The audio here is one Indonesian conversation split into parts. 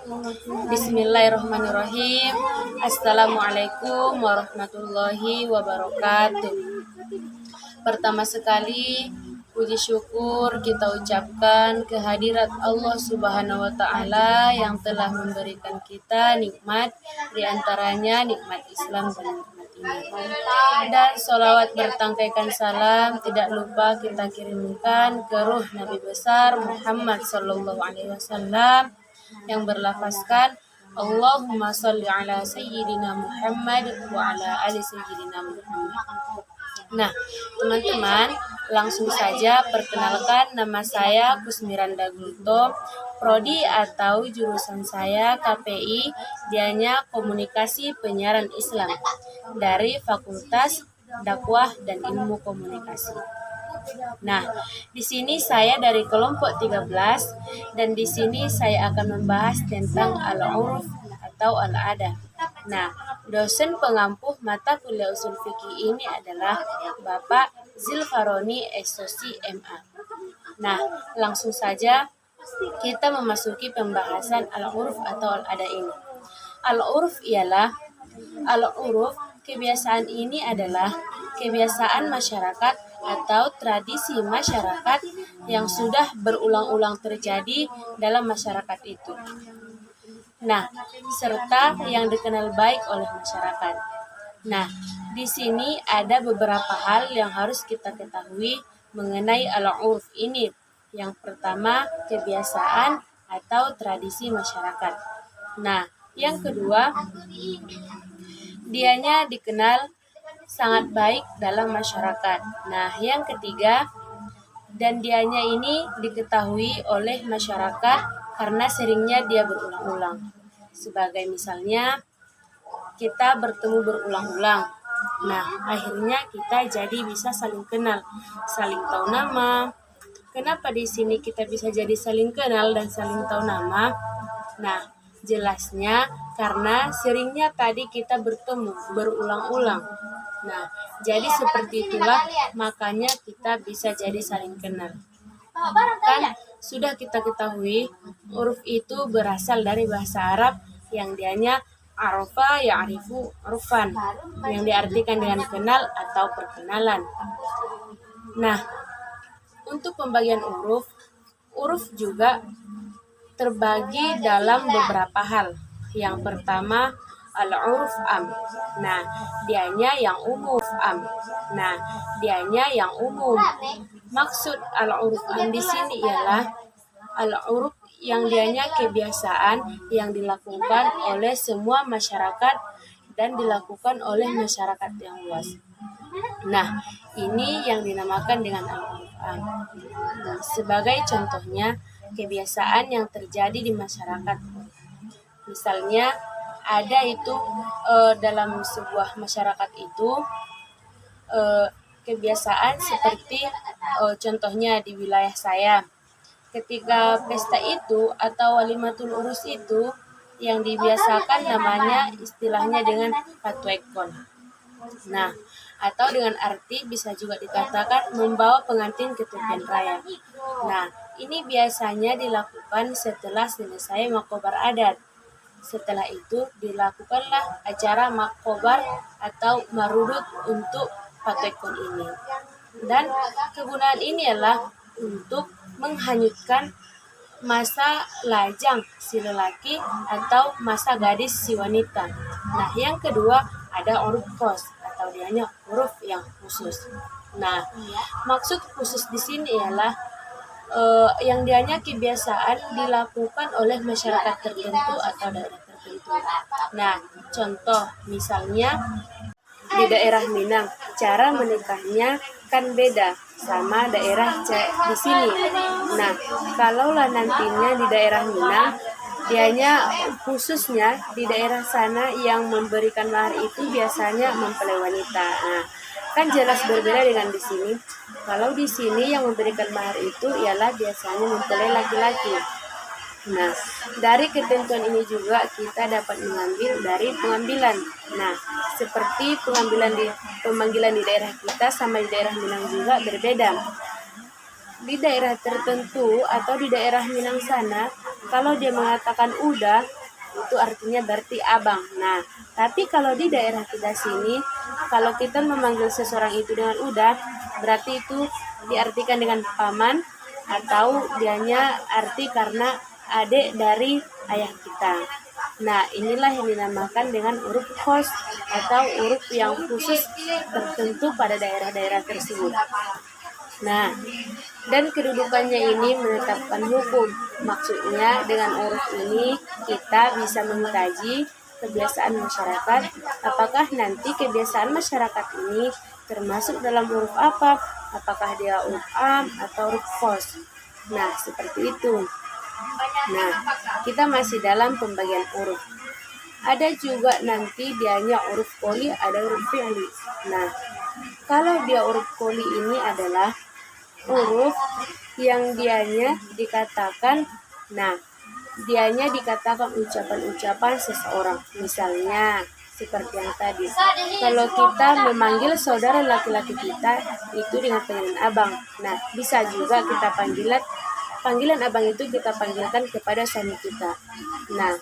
Bismillahirrahmanirrahim. Assalamualaikum warahmatullahi wabarakatuh. Pertama sekali, puji syukur kita ucapkan kehadirat Allah Subhanahu wa Ta'ala yang telah memberikan kita nikmat, diantaranya nikmat Islam dan nikmat iman. Dan sholawat bertangkaikan salam tidak lupa kita kirimkan ke ruh Nabi besar Muhammad Sallallahu Alaihi Wasallam yang berlafazkan Allahumma sholli ala sayyidina Muhammad wa ala ali sayyidina Muhammad. Nah, teman-teman, langsung saja perkenalkan, nama saya Kusmiranda Gultom, prodi atau jurusan saya KPI, dianya Komunikasi Penyiaran Islam dari Fakultas Dakwah dan Ilmu Komunikasi. Nah, di sini saya dari kelompok 13 dan di sini saya akan membahas tentang al-uruf atau al-adah. Nah, dosen pengampu mata kuliah usul fikih ini adalah Bapak Zilfaroni SOC MA. Nah, langsung saja kita memasuki pembahasan al-uruf atau al-adah ini. Al-uruf ialah kebiasaan ini adalah kebiasaan masyarakat atau tradisi masyarakat yang sudah berulang-ulang terjadi dalam masyarakat itu. Nah, serta yang dikenal baik oleh masyarakat. Nah, di sini ada beberapa hal yang harus kita ketahui mengenai al-urf ini. Yang pertama, kebiasaan atau tradisi masyarakat. Nah, yang kedua, dianya dikenal sangat baik dalam masyarakat. Nah, yang ketiga, dan dianya ini diketahui oleh masyarakat karena seringnya dia berulang-ulang. Sebagai misalnya, kita bertemu berulang-ulang. Nah, akhirnya kita jadi bisa saling kenal, saling tahu nama. Kenapa di sini kita bisa jadi saling kenal dan saling tahu nama? Nah, jelasnya karena seringnya tadi kita bertemu berulang-ulang. Nah, jadi seperti itulah makanya kita bisa jadi saling kenal. Kan sudah kita ketahui huruf itu berasal dari bahasa Arab yang dianya arafa ya'rifu urfan, yang diartikan dengan kenal atau perkenalan. Nah, untuk pembagian huruf juga terbagi dalam beberapa hal. Yang pertama, al-uruf am. Nah, dianya yang umum am. Nah, dianya yang umum. Maksud al-uruf am di sini ialah al-uruf yang dianya kebiasaan yang dilakukan oleh semua masyarakat dan dilakukan oleh masyarakat yang luas. Nah, ini yang dinamakan dengan al-uruf am. Nah, sebagai contohnya, kebiasaan yang terjadi di masyarakat. Misalnya, ada itu dalam sebuah masyarakat itu kebiasaan seperti contohnya di wilayah saya, ketika pesta itu atau walimatul urus itu yang dibiasakan namanya istilahnya dengan patwekon. Nah, atau dengan arti bisa juga dikatakan membawa pengantin ke tepian raya. Nah, ini biasanya dilakukan setelah selesai makobar adat. Setelah itu dilakukanlah acara makobar atau marudut untuk patwekon ini. Dan kegunaan ini adalah untuk menghanyutkan masa lajang si lelaki atau masa gadis si wanita. Nah, yang kedua ada uruf kos atau dianya huruf yang khusus. Nah, maksud khusus di sini ialah yang dianya kebiasaan dilakukan oleh masyarakat tertentu atau daerah tertentu. Nah, contoh misalnya di daerah Minang, cara menikahnya kan beda sama daerah di sini. Nah, kalaulah nantinya di daerah Minang, dianya khususnya di daerah sana yang memberikan mahar itu biasanya mempelai wanita. Nah, kan jelas berbeda dengan di sini. Kalau di sini yang memberikan mahar itu ialah biasanya mempelai laki-laki. Nah, dari ketentuan ini juga kita dapat mengambil dari pengambilan. Nah, seperti pemanggilan di daerah kita sama di daerah Minang juga berbeda. Di daerah tertentu atau di daerah Minang sana, Kalau dia mengatakan udah, itu artinya berarti abang. Nah, tapi kalau di daerah kita sini, kalau kita memanggil seseorang itu dengan udah, berarti itu diartikan dengan paman, atau dianya arti karena adik dari ayah kita. Nah, inilah yang dinamakan dengan huruf khos atau huruf yang khusus tertentu pada daerah-daerah tersebut. Nah, dan kedudukannya ini menetapkan hukum. Maksudnya dengan huruf ini kita bisa mengkaji kebiasaan masyarakat, apakah nanti kebiasaan masyarakat ini termasuk dalam huruf apa, apakah dia huruf am atau huruf khos. Nah, seperti itu. Nah, kita masih dalam pembagian huruf. Ada juga nanti dianya huruf qoli, ada huruf fi'li. Nah, kalau dia huruf qoli ini adalah huruf yang dianya dikatakan, dianya dikatakan ucapan-ucapan seseorang. Misalnya seperti yang tadi, kalau kita memanggil saudara laki-laki kita itu dengan panggilan abang. Nah, bisa juga kita panggilan abang itu kita panggilkan kepada suami kita. Nah,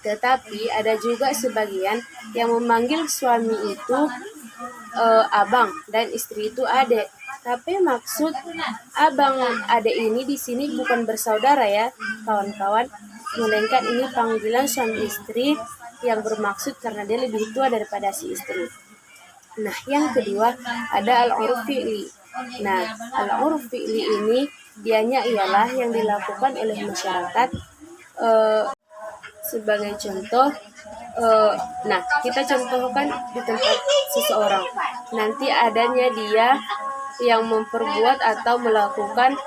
tetapi ada juga sebagian yang memanggil suami itu abang dan istri itu adek. Tapi maksud abang adek ini di sini bukan bersaudara ya, kawan-kawan, melainkan ini panggilan suami istri yang bermaksud karena dia lebih tua daripada si istri. Nah, yang kedua ada al-uruf fi'li. Nah, al-uruf fi'li ini dianya ialah yang dilakukan oleh masyarakat. Sebagai contoh, nah kita contohkan di tempat seseorang, nanti adanya dia yang memperbuat atau melakukan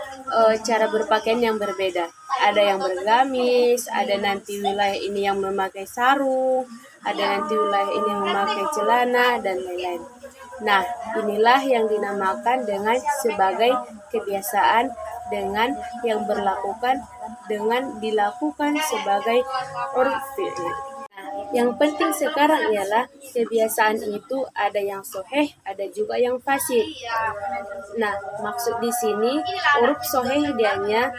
cara berpakaian yang berbeda. Ada yang bergamis, ada nanti wilayah ini yang memakai sarung, ada nanti wilayah ini yang memakai celana, dan lain-lain. Nah, inilah yang dinamakan dengan sebagai kebiasaan dengan yang dilakukan sebagai uruf fi'li. Yang penting sekarang ialah kebiasaan itu ada yang sahih, ada juga yang fasid. Nah, maksud di sini huruf sahih dianya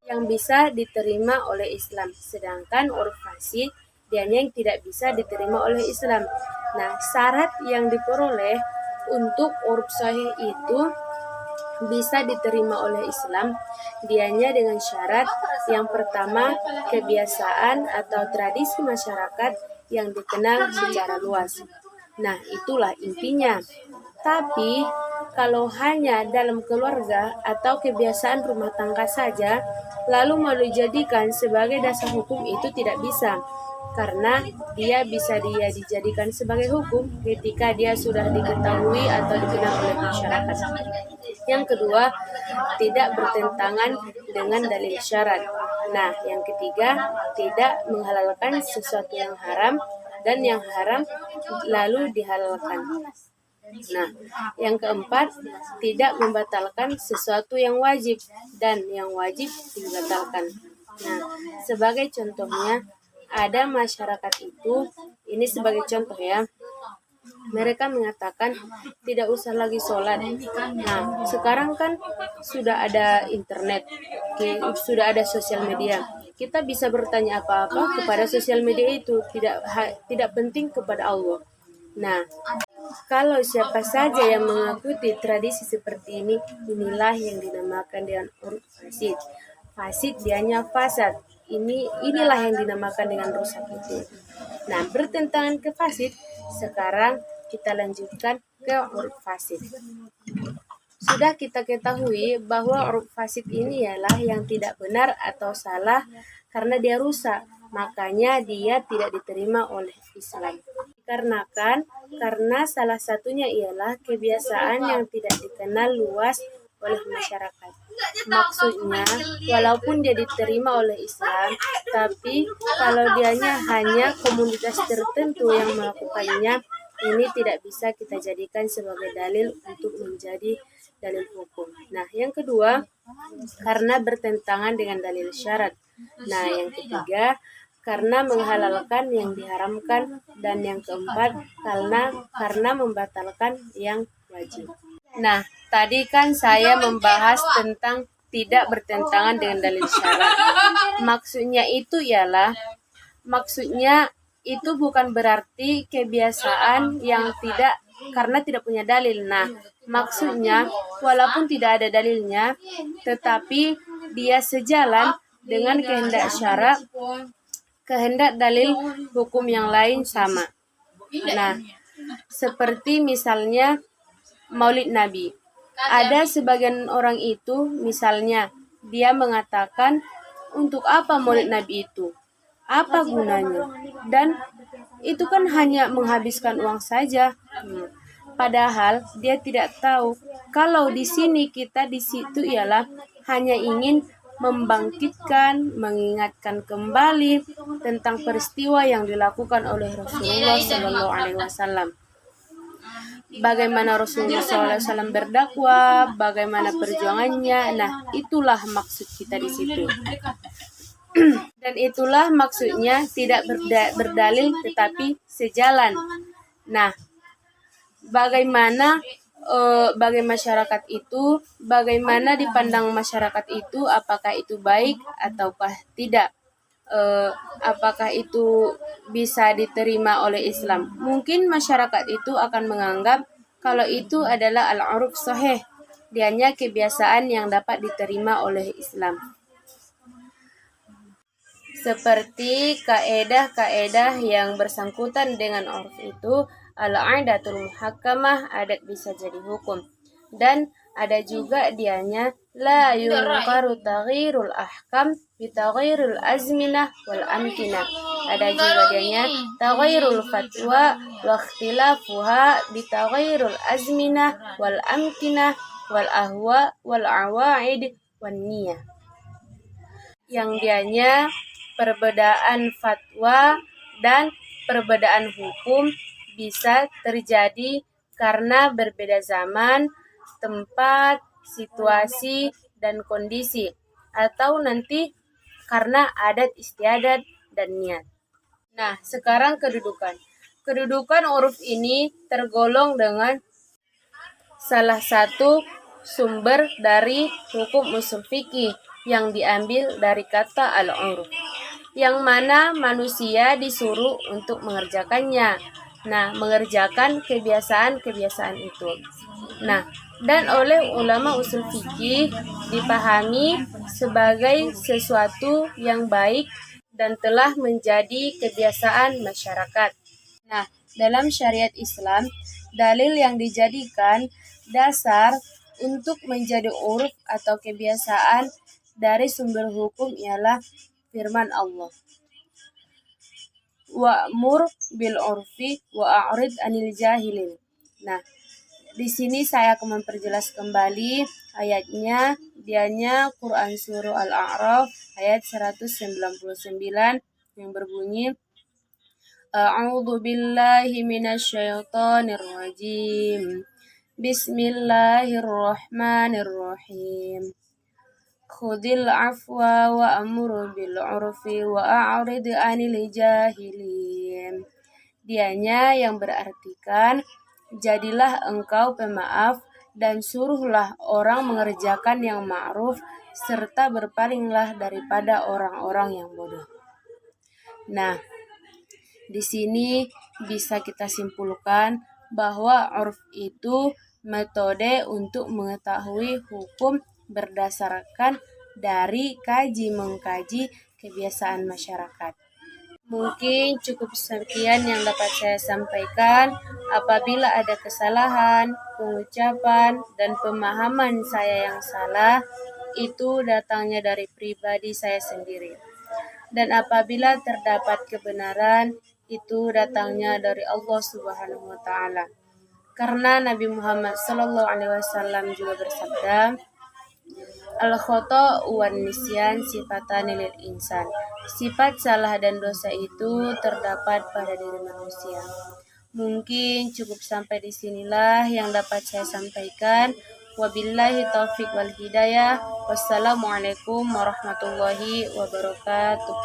yang bisa diterima oleh Islam, sedangkan huruf fasid dianya yang tidak bisa diterima oleh Islam. Nah, syarat yang diperoleh untuk huruf sahih itu bisa diterima oleh Islam, dianya dengan syarat yang pertama, kebiasaan atau tradisi masyarakat yang dikenal secara luas. Nah, itulah intinya. Tapi kalau hanya dalam keluarga atau kebiasaan rumah tangga saja, lalu mau dijadikan sebagai dasar hukum, itu tidak bisa. Karena dia dijadikan sebagai hukum ketika dia sudah diketahui atau dikenal oleh masyarakat. Yang kedua, tidak bertentangan dengan dalil syarat. Nah, yang ketiga, tidak menghalalkan sesuatu yang haram dan yang haram lalu dihalalkan. Nah, yang keempat, tidak membatalkan sesuatu yang wajib dan yang wajib dibatalkan. Nah, sebagai contohnya, ada masyarakat itu, ini sebagai contoh ya, mereka mengatakan tidak usah lagi sholat. Nah, sekarang kan sudah ada internet, sudah ada sosial media. Kita bisa bertanya apa-apa kepada sosial media itu, tidak penting kepada Allah. Nah, kalau siapa saja yang mengikuti tradisi seperti ini, inilah yang dinamakan dengan uruf fasid. Fasid dianya fasad. Inilah yang dinamakan dengan rusak itu. Nah, bertentangan ke fasid, sekarang kita lanjutkan ke huruf fasid. Sudah kita ketahui bahwa huruf fasid ini ialah yang tidak benar atau salah karena dia rusak, makanya dia tidak diterima oleh Islam. Karena salah satunya ialah kebiasaan yang tidak dikenal luas oleh masyarakat. Maksudnya, walaupun dia diterima oleh Islam, tapi kalau dianya hanya komunitas tertentu yang melakukannya, ini tidak bisa kita jadikan sebagai dalil untuk menjadi dalil hukum. Nah, yang kedua, karena bertentangan dengan dalil syarat. Nah, yang ketiga, karena menghalalkan yang diharamkan, dan yang keempat, karena membatalkan yang wajib. Nah, tadi kan saya membahas tentang tidak bertentangan dengan dalil syara. Maksudnya itu bukan berarti kebiasaan yang tidak karena tidak punya dalil. Nah, maksudnya walaupun tidak ada dalilnya, tetapi dia sejalan dengan kehendak syara, kehendak dalil hukum yang lain sama. Nah, seperti misalnya Maulid Nabi. Ada sebagian orang itu, misalnya, dia mengatakan, untuk apa Maulid Nabi itu? Apa gunanya? Dan itu kan hanya menghabiskan uang saja. Padahal dia tidak tahu kalau di sini kita di situ ialah hanya ingin membangkitkan, mengingatkan kembali tentang peristiwa yang dilakukan oleh Rasulullah Shallallahu Alaihi Wasallam. Bagaimana Rasulullah SAW berdakwah, bagaimana perjuangannya. Nah, itulah maksud kita di situ. Dan itulah maksudnya tidak berdalil tetapi sejalan. Nah, bagaimana bagaimana dipandang masyarakat itu, apakah itu baik ataukah tidak? Apakah itu bisa diterima oleh Islam? Mungkin masyarakat itu akan menganggap kalau itu adalah al-'urf sahih, dianya kebiasaan yang dapat diterima oleh Islam. Seperti kaedah-kaedah yang bersangkutan dengan 'urf itu, al-'adatul muhakkamah, adat bisa jadi hukum. Dan ada juga dianya la yunqaru taghyirul ahkam bi taghyirul azminah wal amkinah. Ada juga dianya taghyirul fatwa wa ikhtilafuha bi taghyirul azminah wal amkinah wal ahwa wal awaid wan niyah. Yang dianya perbedaan fatwa dan perbedaan hukum bisa terjadi karena berbeda zaman, tempat, situasi, dan kondisi, atau nanti karena adat istiadat dan niat. Nah, sekarang kedudukan. Kedudukan 'uruf ini tergolong dengan salah satu sumber dari hukum usul fikih yang diambil dari kata al-'urf, yang mana manusia disuruh untuk mengerjakannya. Nah, mengerjakan kebiasaan-kebiasaan itu. Nah, dan oleh ulama usul fikih dipahami sebagai sesuatu yang baik dan telah menjadi kebiasaan masyarakat. Nah, dalam syariat Islam, dalil yang dijadikan dasar untuk menjadi 'urf atau kebiasaan dari sumber hukum ialah firman Allah. Wa'mur bil 'urfi wa a'rid 'anil jahilin. Nah, di sini saya akan memperjelas kembali ayatnya. Dianya Quran surah Al-A'raf ayat 199 yang berbunyi A'udzu billahi minasyaitonir rajim. Bismillahirrahmanirrahim. Khudil afwa wa amur bil 'urfi wa a'rid 'anil jahilin. Dianya yang berartikan, jadilah engkau pemaaf dan suruhlah orang mengerjakan yang ma'ruf serta berpalinglah daripada orang-orang yang bodoh. Nah, di sini bisa kita simpulkan bahwa 'urf itu metode untuk mengetahui hukum berdasarkan dari mengkaji kebiasaan masyarakat. Mungkin cukup sekian yang dapat saya sampaikan. Apabila ada kesalahan, pengucapan, dan pemahaman saya yang salah, itu datangnya dari pribadi saya sendiri. Dan apabila terdapat kebenaran, itu datangnya dari Allah Subhanahu wa taala. Karena Nabi Muhammad sallallahu alaihi wasallam juga bersabda, al-khata' wan nisyan sifatani lil insan. Sifat salah dan dosa itu terdapat pada diri manusia. Mungkin cukup sampai di sinilah yang dapat saya sampaikan. Wabillahi taufik wal hidayah. Wassalamualaikum warahmatullahi wabarakatuh.